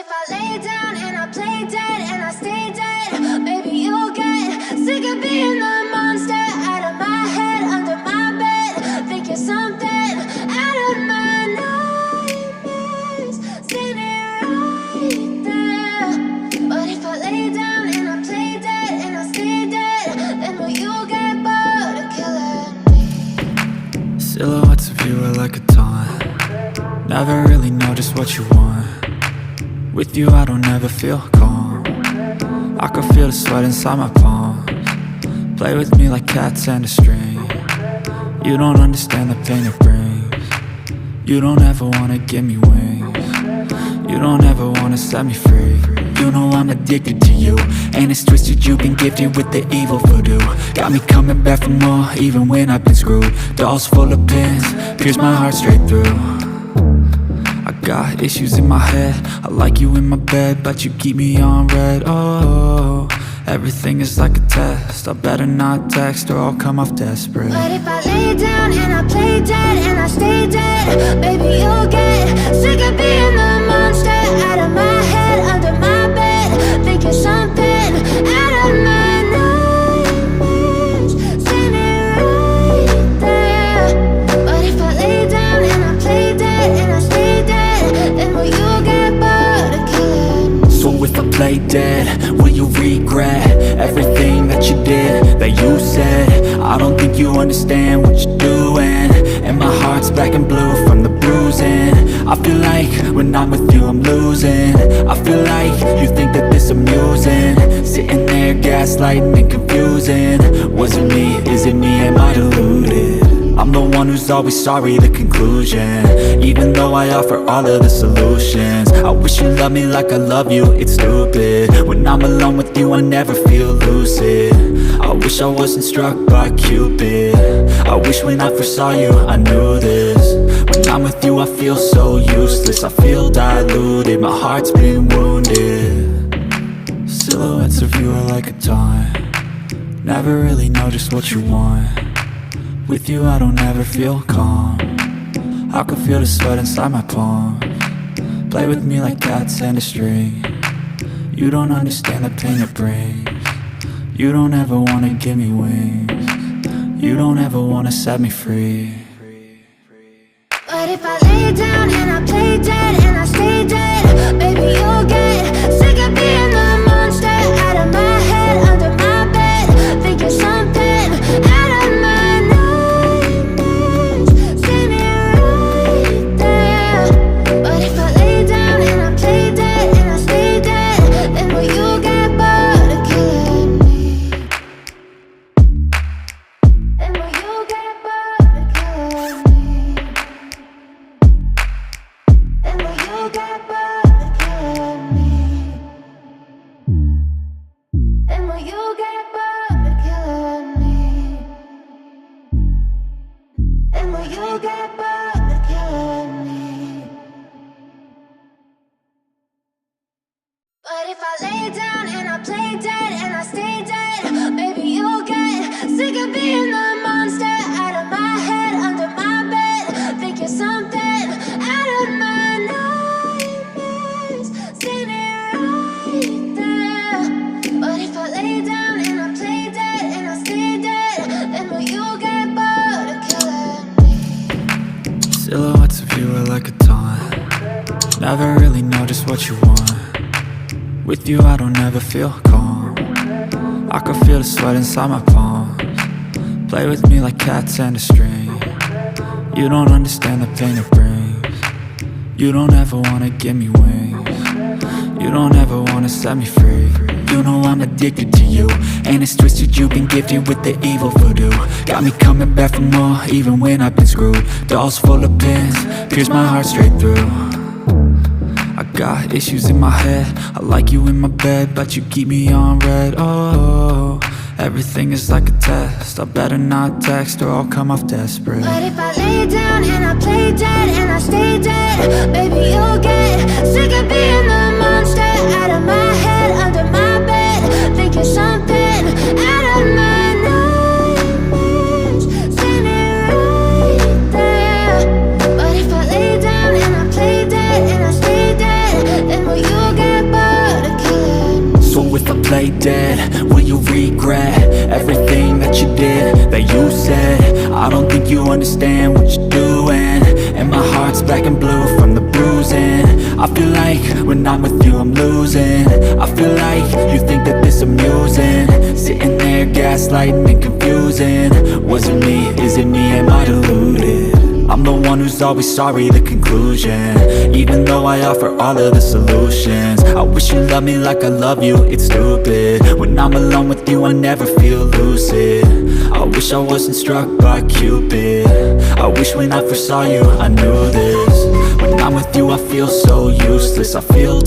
if I lay down and I play dead and I stay dead, maybe you'll get sick of being the monster out of my head, under my bed. Think you're something out of my nightmares, standing right there. But if I lay down and I play dead and I stay dead, then will you get bored of killing me? Silhouettes of you are like a taunt. Never really know just what you want. With you I don't ever feel calm. I can feel the sweat inside my palms. Play with me like cats and a string. You don't understand the pain it brings. You don't ever wanna give me wings. You don't ever wanna set me free. You know I'm addicted to you, and it's twisted, you've been gifted with the evil voodoo. Got me coming back for more, even when I've been screwed. Dolls full of pins, pierce my heart straight through. I got issues in my head, I like you in my bed, but you keep me on red. Oh, everything is like a test, I better not text or I'll come off desperate. But if I lay down and I play dead and I stay dead, baby you'll get sick of being the monster out of my head, under my bed. Think you're something out of my nightmares, standing right there. But if I lay down and I play dead and I stay dead, then will you get bored of killing me? So if I play dead, will you regret everything that you did, that you said? I don't think you understand what you're doing, and my heart's black and blue from the bruising. I feel like when I'm with you I'm losing. I feel like you think that this amusing, sitting there gaslighting and confusing. Was it me? Is it me? Am I deluded? I'm the one who's always sorry, the conclusion, even though I offer all of the solutions. I wish you loved me like I love you, it's stupid. When I'm alone with you I never feel lucid. I wish I wasn't struck by Cupid. I wish when I first saw you I knew this. When I'm with you I feel so useless, I feel diluted, my heart's been wounded. Silhouettes of you are like a taunt. Never really know just what you want. With you I don't ever feel calm. I can feel the sweat inside my palms. Play with me like cats and a string. You don't understand the pain it brings. You don't ever wanna give me wings. You don't ever wanna set me free. But if I lay down and I play dead and I stay dead, baby you'll get sick of being the monster out of my head, under my bed. Think you're something out of my nightmares, standing right there. But if I lay down and I play dead and I stay dead, then will you get bored of killing me? Then will you get bored of killing me? Then will you get bored of killing me? Then will you get bored of killing me? Then will you get bored of killing me? But if I lay down and I play dead and I stay dead, baby you'll get sick of being the monster out of my head, under my bed. Think you're something out of my nightmares, standing right there. But if I lay down and I play dead and I stay dead, then will you get bored of killing me? Silhouettes of you are like a taunt. Never really know just what you want. With you I don't ever feel calm. I can feel the sweat inside my palms. Play with me like cats and a string. You don't understand the pain it brings. You don't ever wanna give me wings. You don't ever wanna set me free. You know I'm addicted to you, and it's twisted, you've been gifted with the evil voodoo. Got me coming back for more, even when I've been screwed. Dolls full of pins, pierce my heart straight through. I got issues in my head, I like you in my bed, but you keep me on red. Oh, everything is like a test, I better not text or I'll come off desperate. But if I lay down and I play dead and I stay dead, baby you'll get sick of being the monster out of my head, under my bed. Think you're something out of my nightmares, standing right there. But if I lay down and I play dead and I stay dead, then will you get play dead? Will you regret everything that you did, that you said? I don't think you understand what you're doing, and my heart's black and blue from the bruising. I feel like when I'm with you I'm losing. I feel like you think that this amusing, sitting there gaslighting and confusing. Was it me? Is it me? Am I deluded? I'm the one who's always sorry, the conclusion, even though I offer all of the solutions. I wish you loved me like I love you, it's stupid. When I'm alone with you I never feel lucid. I wish I wasn't struck by Cupid. I wish when I first saw you I knew this. When I'm with you I feel so useless. I feel